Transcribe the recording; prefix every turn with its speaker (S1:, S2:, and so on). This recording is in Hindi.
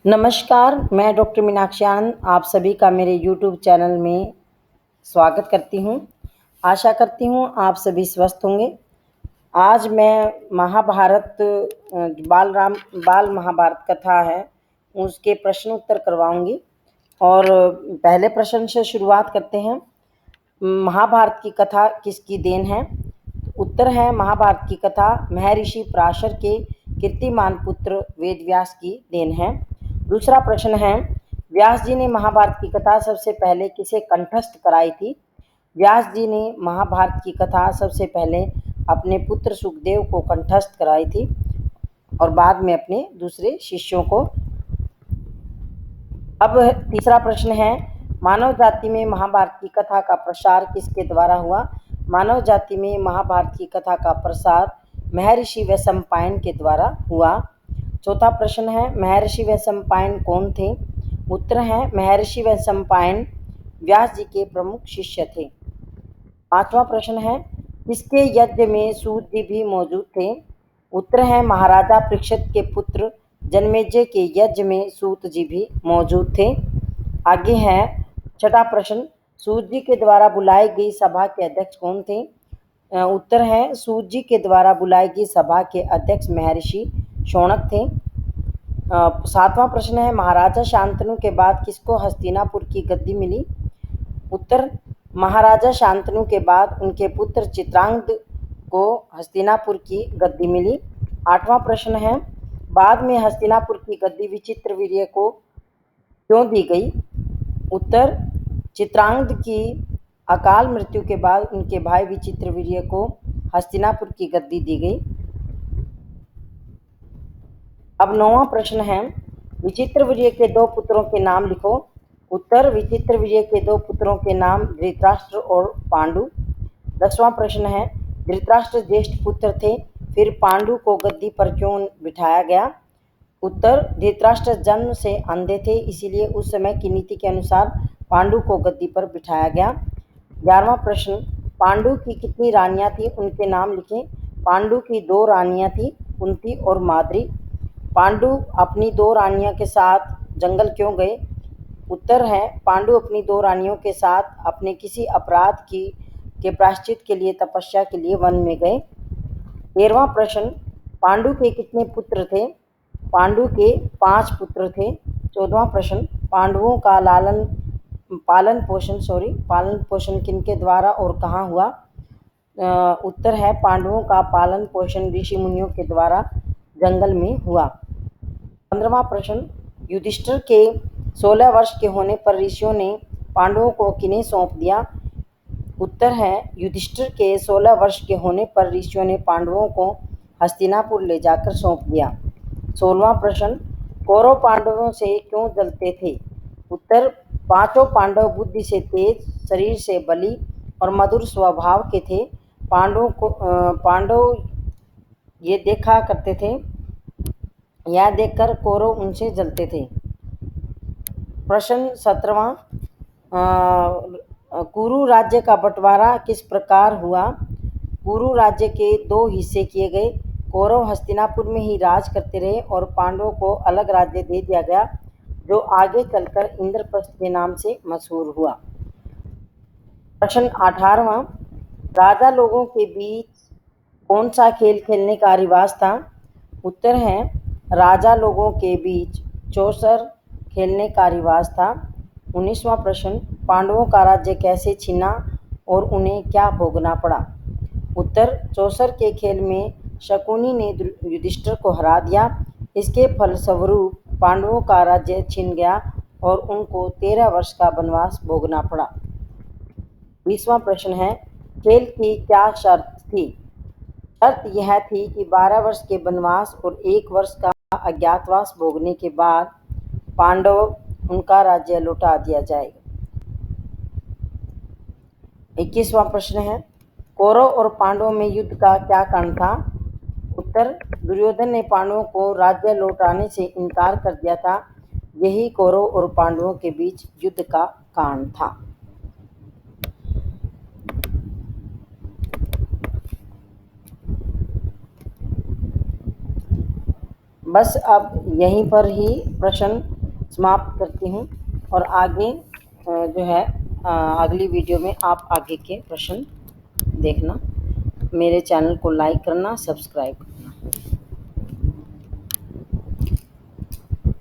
S1: नमस्कार, मैं डॉक्टर मीनाक्षी आनंद आप सभी का मेरे यूट्यूब चैनल में स्वागत करती हूँ। आशा करती हूँ आप सभी स्वस्थ होंगे। आज मैं महाभारत बाल महाभारत कथा है उसके प्रश्न उत्तर करवाऊंगी और पहले प्रश्न से शुरुआत करते हैं। महाभारत की कथा किसकी देन है? उत्तर है महाभारत की कथा महर्षि पराशर के कीर्तिमान पुत्र वेदव्यास की देन है। दूसरा प्रश्न है, व्यास जी ने महाभारत की कथा सबसे पहले किसे कंठस्थ कराई थी? व्यास जी ने महाभारत की कथा सबसे पहले अपने पुत्र सुखदेव को कंठस्थ कराई थी और बाद में अपने दूसरे शिष्यों को। अब तीसरा प्रश्न है, मानव जाति में महाभारत की कथा का प्रसार किसके द्वारा हुआ? मानव जाति में महाभारत की कथा का प्रसार महर्षि वैशंपायन के द्वारा हुआ। चौथा प्रश्न है, महर्षि वैशंपायन कौन थे? उत्तर है महर्षि वैशंपायन व्यास जी के प्रमुख शिष्य थे। पांचवा प्रश्न है, किसके यज्ञ में सूत जी भी मौजूद थे? उत्तर है महाराजा परीक्षित के पुत्र जन्मेजय के यज्ञ में सूत जी भी मौजूद थे। आगे है छठा प्रश्न, सूत जी के द्वारा बुलाई गई सभा के अध्यक्ष कौन थे? उत्तर है सूत जी के द्वारा बुलाई गई सभा के अध्यक्ष महर्षि शौनक थे। सातवां प्रश्न है, महाराजा शांतनु के बाद किसको हस्तिनापुर की गद्दी मिली? उत्तर महाराजा शांतनु के बाद उनके पुत्र चित्रांगद को हस्तिनापुर की गद्दी मिली। आठवां प्रश्न है, बाद में हस्तिनापुर की गद्दी विचित्रवीर्य को क्यों दी गई? उत्तर चित्रांगद की अकाल मृत्यु के बाद उनके भाई विचित्रवीर्य को हस्तिनापुर की गद्दी दी गई। अब नौवां प्रश्न है, विचित्रवीर्य के दो पुत्रों के नाम लिखो। उत्तर विचित्रवीर्य के दो पुत्रों के नाम धृतराष्ट्र और पांडु। 10वां प्रश्न है, धृतराष्ट्र ज्येष्ठ पुत्र थे, फिर पांडु को गद्दी पर क्यों बिठाया गया? उत्तर धृतराष्ट्र जन्म से अंधे थे, इसीलिए उस समय की नीति के अनुसार पांडु को गद्दी पर बिठाया गया। 11वां प्रश्न, पांडु की कितनी रानियां थी, उनके नाम लिखें। पांडु की 2 रानियां थी, कुंती और माद्री। पांडु अपनी 2 रानियों के साथ जंगल क्यों गए? उत्तर है पांडु अपनी 2 रानियों के साथ अपने किसी अपराध के प्रायश्चित के लिए तपस्या के लिए वन में गए। 13वां प्रश्न, पांडु के कितने पुत्र थे? पांडु के 5 पुत्र थे। 14वां प्रश्न, पांडवों का पालन पोषण किनके द्वारा और कहाँ हुआ? उत्तर है पांडवों का पालन पोषण ऋषि मुनियों के द्वारा जंगल में हुआ। 15वां प्रश्न, युधिष्ठिर के 16 वर्ष के होने पर ऋषियों ने पांडवों को किन्हें सौंप दिया? उत्तर है युधिष्ठिर के 16 वर्ष के होने पर ऋषियों ने पांडवों को हस्तिनापुर ले जाकर सौंप दिया। 16वां प्रश्न, कौरव पांडवों से क्यों जलते थे? उत्तर पांचों पांडव बुद्धि से तेज, शरीर से बली और मधुर स्वभाव के थे। पांडव ये देखा करते थे, यह देखकर कौरव उनसे जलते थे। प्रश्न 17वां, कुरु राज्य का बंटवारा किस प्रकार हुआ? कुरु राज्य के 2 हिस्से किए गए। कौरव हस्तिनापुर में ही राज करते रहे और पांडवों को अलग राज्य दे दिया गया, जो आगे चलकर इंद्रप्रस्थ के नाम से मशहूर हुआ। प्रश्न 18वां, राजा लोगों के बीच कौन सा खेल खेलने का रिवाज था? उत्तर है राजा लोगों के बीच चौसर खेलने का रिवाज था। 19वां प्रश्न, पांडवों का राज्य कैसे छिना और उन्हें क्या भोगना पड़ा? उत्तर चौसर के खेल में शकुनी ने युधिष्ठिर को हरा दिया। इसके फलस्वरूप पांडवों का राज्य छिन गया और उनको 13 वर्ष का वनवास भोगना पड़ा। 20वां प्रश्न है, खेल की क्या शर्त थी? शर्त यह थी कि 12 वर्ष के वनवास और 1 वर्ष का अज्ञातवास भोगने के बाद पांडव उनका राज्य लौटा दिया जाएगा। 21वां प्रश्न है, कौरव और पांडवों में युद्ध का क्या कारण था? उत्तर दुर्योधन ने पांडवों को राज्य लौटाने से इनकार कर दिया था, यही कौरव और पांडवों के बीच युद्ध का कारण था। बस अब यहीं पर ही प्रश्न समाप्त करती हूँ और आगे जो है अगली वीडियो में आप आगे के प्रश्न देखना। मेरे चैनल को लाइक करना, सब्सक्राइब